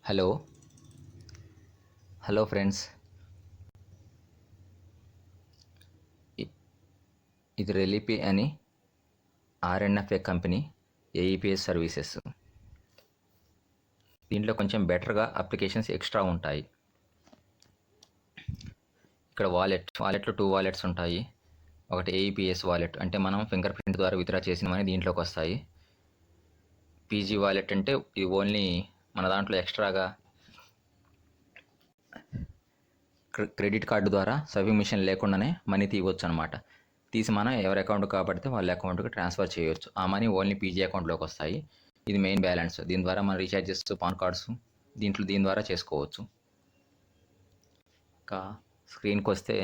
Hello hello friends. ఇ- ఇది రెలిపి అని ఆర్ఎన్ఎఫ్ఏ company AEPS services. దీంట్లో కొంచెం బెటర్గా అప్లికేషన్స్ ఎక్స్ట్రా ఉంటాయి. ఇక్కడ వాలెట్లో 2 వాలెట్స్ ఉంటాయి. ఒకటి ఏఈపిఎస్ వాలెట్ అంటే మనం ఫింగర్ ప్రింట్ ద్వారా విత్డ్రా చేసినవని దీంట్లోకి వస్తాయి. పీజీ వాలెట్ అంటే ఇది ఓన్లీ మన దాంట్లో ఎక్స్ట్రాగా క్రెడిట్ కార్డు ద్వారా స్వైపింగ్ మిషన్ లేకుండానే మనీ తీయవచ్చు అనమాట. తీసి మనం ఎవరి అకౌంట్ కాబడితే వాళ్ళ అకౌంట్కి ట్రాన్స్ఫర్ చేయొచ్చు. ఆ మనీ ఓన్లీ పీజీ అకౌంట్లోకి వస్తాయి. ఇది మెయిన్ బ్యాలెన్స్. దీని ద్వారా మన రీఛార్జెస్, పాన్ కార్డ్స్ దీని ద్వారా చేసుకోవచ్చు. ఇంకా స్క్రీన్కి వస్తే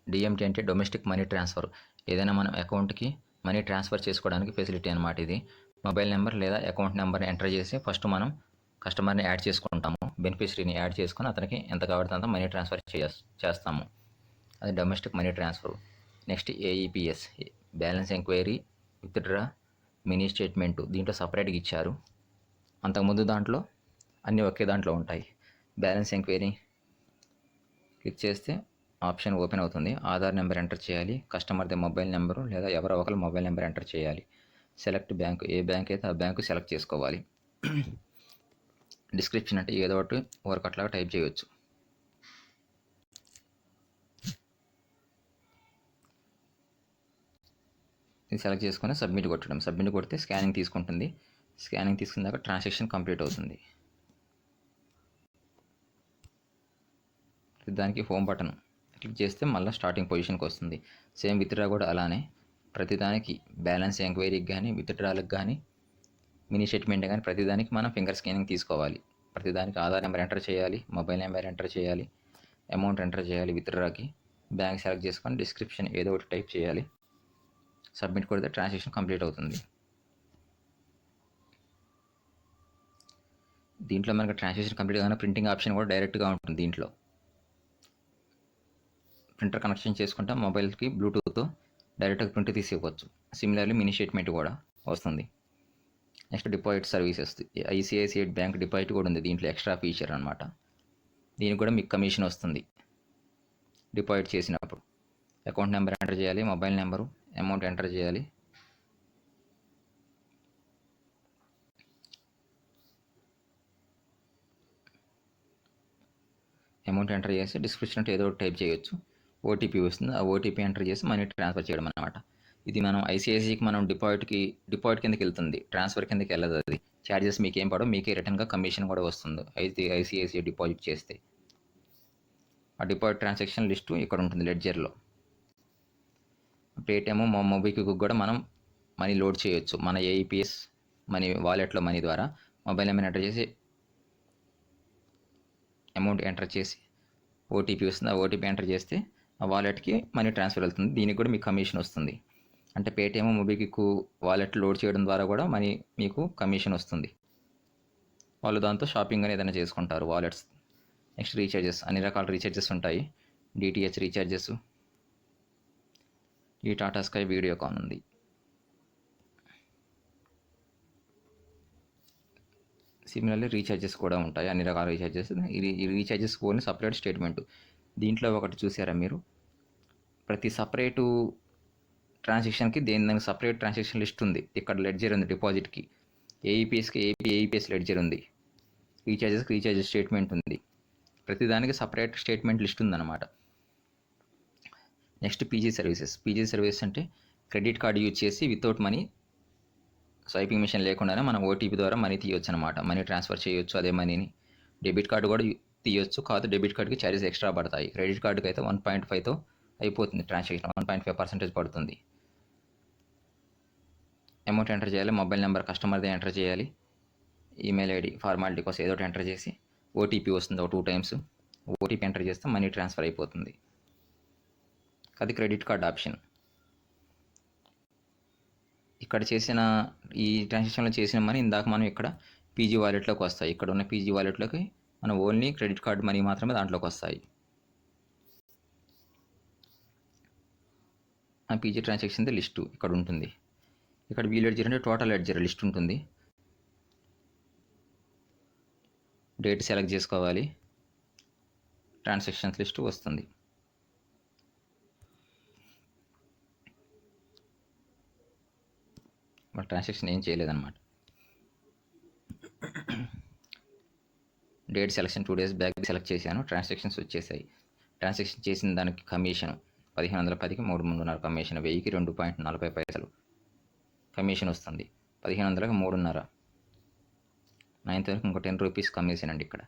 డిఎంటీ అంటే డొమెస్టిక్ మనీ ట్రాన్స్ఫర్. ఏదైనా మన అకౌంట్కి మనీ ట్రాన్స్ఫర్ చేసుకోవడానికి ఫెసిలిటీ అనమాట ఇది. మొబైల్ నెంబర్ లేదా అకౌంట్ నెంబర్ని ఎంటర్ చేసి ఫస్ట్ మనం కస్టమర్ని యాడ్ చేసుకుంటాము. బెనిఫిషరీని యాడ్ చేసుకొని అతనికి ఎంత కావాలంటే అంత మనీ ట్రాన్స్ఫర్ చేస్తాము. అది domestic money transfer. Next AEPS, balance enquiry, withdraw, mini statement. దీంట్లో సపరేట్గా ఇచ్చారు. అంతకుముందు దాంట్లో అన్నీ ఒకే దాంట్లో ఉంటాయి. బ్యాలెన్స్ ఎంక్వైరీ క్లిక్ చేస్తే ఆప్షన్ ఓపెన్ అవుతుంది. ఆధార్ నెంబర్ ఎంటర్ చేయాలి. కస్టమర్ది మొబైల్ నెంబరు లేదా ఎవరో ఒకరు మొబైల్ నెంబర్ ఎంటర్ చేయాలి. సెలెక్ట్ బ్యాంకు, ఏ బ్యాంక్ అయితే ఆ బ్యాంకు సెలెక్ట్ చేసుకోవాలి. డిస్క్రిప్షన్ అంటే ఏదో ఒకటి ఊరకట్లాగా టైప్ చేయవచ్చు. ఇది సెలెక్ట్ చేసుకొని సబ్మిట్ కొట్టడం. సబ్మిట్ కొడితే స్కానింగ్ తీసుకుంటుంది. స్కానింగ్ తీసుకున్నాక ట్రాన్సాక్షన్ కంప్లీట్ అవుతుంది. దానికి హోమ్ బటన్ క్లిక్ చేస్తే మళ్ళీ స్టార్టింగ్ పొజిషన్కి వస్తుంది. సేమ్ విత్డ్రా కూడా అలానే. ప్రతిదానికి బ్యాలెన్స్ ఎంక్వైరీకి కానీ, విత్డ్రాలకు కానీ, మినీ స్టేట్మెంట్ కానీ ప్రతిదానికి మనం ఫింగర్ స్కానింగ్ తీసుకోవాలి. ప్రతిదానికి ఆధార్ నెంబర్ ఎంటర్ చేయాలి, మొబైల్ నెంబర్ ఎంటర్ చేయాలి, అమౌంట్ ఎంటర్ చేయాలి. విత్డ్రాకి బ్యాంక్ సెలెక్ట్ చేసుకొని డిస్క్రిప్షన్ ఏదో ఒకటి టైప్ చేయాలి. సబ్మిట్ కొడితే ట్రాన్సాక్షన్ కంప్లీట్ అవుతుంది. దీంట్లో మనకు ట్రాన్సాక్షన్ కంప్లీట్ కానీ ప్రింటింగ్ ఆప్షన్ కూడా డైరెక్ట్గా ఉంటుంది. దీంట్లో ప్రింటర్ కనెక్షన్ చేసుకుంటే మొబైల్కి బ్లూటూత్తో డైరెక్ట్గా ప్రింట్ తీసుకోవచ్చు. సిమిలర్లీ మినీ స్టేట్మెంట్ కూడా వస్తుంది. Next deposit services, ICICI bank deposit కూడా ఉంది దీంట్లో, ఎక్స్ట్రా ఫీచర్ అనమాట. దీనికి కూడా మీకు కమిషన్ వస్తుంది డిపాజిట్ చేసినప్పుడు. అకౌంట్ నెంబర్ ఎంటర్ చేయాలి, మొబైల్ నెంబరు, అమౌంట్ ఎంటర్ చేయాలి. అమౌంట్ ఎంటర్ చేసి డిస్క్రిప్షన్ అంటే ఏదో ఒకటి టైప్ చేయొచ్చు. ఓటీపీ వస్తుంది. ఆ ఓటీపీ ఎంటర్ చేసి మనీ ట్రాన్స్ఫర్ చేయడం అనమాట. ఇది మనం ఐసిఐసిఐకి మనం డిపాజిట్ కిందకి వెళ్తుంది, ట్రాన్స్ఫర్ కిందకి వెళ్ళదు. అది ఛార్జెస్ మీకేం పడవు, మీకే రిటర్న్గా కమిషన్ కూడా వస్తుంది ఐసిఐసిఐ డిపాజిట్ చేస్తే. ఆ డిపాజిట్ ట్రాన్సాక్షన్ లిస్టు ఇక్కడ ఉంటుంది లెడ్జర్లో. పేటిఎం, మొబిక్విక్ కూడా మనం మనీ లోడ్ చేయొచ్చు. మన ఏఈపిఎస్ మనీ వాలెట్లో మనీ ద్వారా మొబైల్ నెంబర్ ఎంటర్ చేసి అమౌంట్ ఎంటర్ చేసి ఓటీపీ వస్తుంది. ఆ ఓటీపీ ఎంటర్ చేస్తే ఆ వాలెట్కి మనీ ట్రాన్స్ఫర్ వెళ్తుంది. దీనికి కూడా మీకు కమిషన్ వస్తుంది. అంటే పేటిఎం, మొబిక్విక్ వాలెట్ లోడ్ చేయడం ద్వారా కూడా మనీ మీకు కమిషన్ వస్తుంది. వాళ్ళు దాంతో షాపింగ్ అని ఏదైనా చేసుకుంటారు వాలెట్స్. నెక్స్ట్ రీఛార్జెస్, అన్ని రకాల రీఛార్జెస్ ఉంటాయి. డిటిహెచ్ రీఛార్జెస్, ఈ టాటా స్కై వీడియోకాన్ ఉంది. సిమిలర్లీ రీఛార్జెస్ కూడా ఉంటాయి, అన్ని రకాల రీఛార్జెస్. ఈ రీఛార్జెస్ ఓన్లీ సపరేట్ స్టేట్మెంట్. దీంట్లో ఒకటి చూసారా మీరు, ప్రతి సపరేటు ట్రాన్సాక్షన్కి దానికి సపరేట్ ట్రాన్సాక్షన్ లిస్ట్ ఉంది. ఇక్కడ లెడ్జర్ ఉంది డిపాజిట్కి, ఏఈపిఎస్కి ఏఈపిఎస్ లెడ్జర్ ఉంది, రీఛార్జెస్కి రీఛార్జెస్ స్టేట్మెంట్ ఉంది. ప్రతిదానికి సపరేట్ స్టేట్మెంట్ లిస్ట్ ఉందన్నమాట. నెక్స్ట్ పీజీ సర్వీసెస్ అంటే క్రెడిట్ కార్డు యూజ్ చేసి వితౌట్ మనీ, స్వైపింగ్ మిషన్ లేకుండానే మనం ఓటీపీ ద్వారా మనీ తీయొచ్చు అనమాట. మనీ ట్రాన్స్ఫర్ చేయొచ్చు అదే మనీని. డెబిట్ కార్డు కూడా తీయొచ్చు, కాదు డెబిట్ కార్డుకి ఛార్జెస్ ఎక్స్ట్రా పడతాయి. క్రెడిట్ కార్డుకి అయితే 1.5తో అయిపోతుంది ట్రాన్సాక్షన్, 1.5% పడుతుంది. అమౌంట్ ఎంటర్ చేయాలి, మొబైల్ నెంబర్ కస్టమర్దే ఎంటర్ చేయాలి, ఈమెయిల్ ఐడి ఫార్మాలిటీ కోసం ఏదో ఒకటి ఎంటర్ చేసి ఓటీపీ వస్తుంది ఒక 2 టైమ్స్. ఓటీపీ ఎంటర్ చేస్తే మనీ ట్రాన్స్ఫర్ అయిపోతుంది. అది క్రెడిట్ కార్డ్ ఆప్షన్. ఇక్కడ చేసిన ఈ ట్రాన్సాక్షన్లో చేసిన మనీ ఇందాక మనం ఇక్కడ పీజీ వాలెట్లోకి వస్తాయి. ఇక్కడ ఉన్న పీజీ వాలెట్లోకి మనం ఓన్లీ క్రెడిట్ కార్డ్ మనీ మాత్రమే దాంట్లోకి వస్తాయి. ఆ పీజీ ట్రాన్సాక్షన్ది లిస్టు ఇక్కడ ఉంటుంది. ఇక్కడ వీ లెడ్జర్ అంటే టోటల్ లెడ్జర్ లిస్ట్ ఉంటుంది. డేట్ సెలెక్ట్ చేసుకోవాలి. ట్రాన్సాక్షన్స్ లిస్ట్ వస్తుంది. బట్ ట్రాన్సాక్షన్ ఏం చేయలేదన్నమాట. Date selection 2 days back select చేశాను. ట్రాన్సాక్షన్స్ వచ్చేసాయి. ట్రాన్సాక్షన్ చేసిన దానికి కమిషన్ 1510కి 3.5 కమిషన్, 1000కి 2.40 కమిషన్ వస్తుంది. 1500కి 3.5, 9th వరకు ఇంకో 10 రూపీస్ కమిషన్ అండి. ఇక్కడ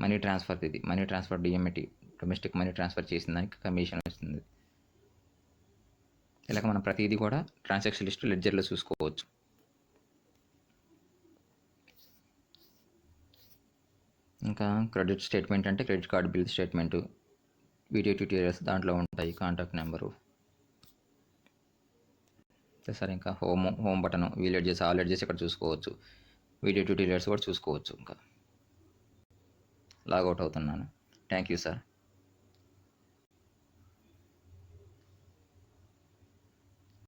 మనీ ట్రాన్స్ఫర్, ఇది మనీ ట్రాన్స్ఫర్ డిఎంఏటి, డొమెస్టిక్ మనీ ట్రాన్స్ఫర్ చేసిన దానికి కమిషన్ వస్తుంది. ఇలాగ మనం ప్రతిదీ కూడా ట్రాన్సాక్షన్ లిస్ట్ లెడ్జర్లో చూసుకోవచ్చు. ఇంకా క్రెడిట్ స్టేట్మెంట్ అంటే credit card bill statement, video tutorials దాంట్లో ఉంటాయి. Contact number sir. ఇంకా home button, wheel edges, all edges ఇక్కడ చూసుకోవచ్చు. వీడియో ట్యూటోరియల్స్ కూడా చూసుకోవచ్చు. ఇంకా లాగౌట్ అవుతున్నాను. Thank you sir.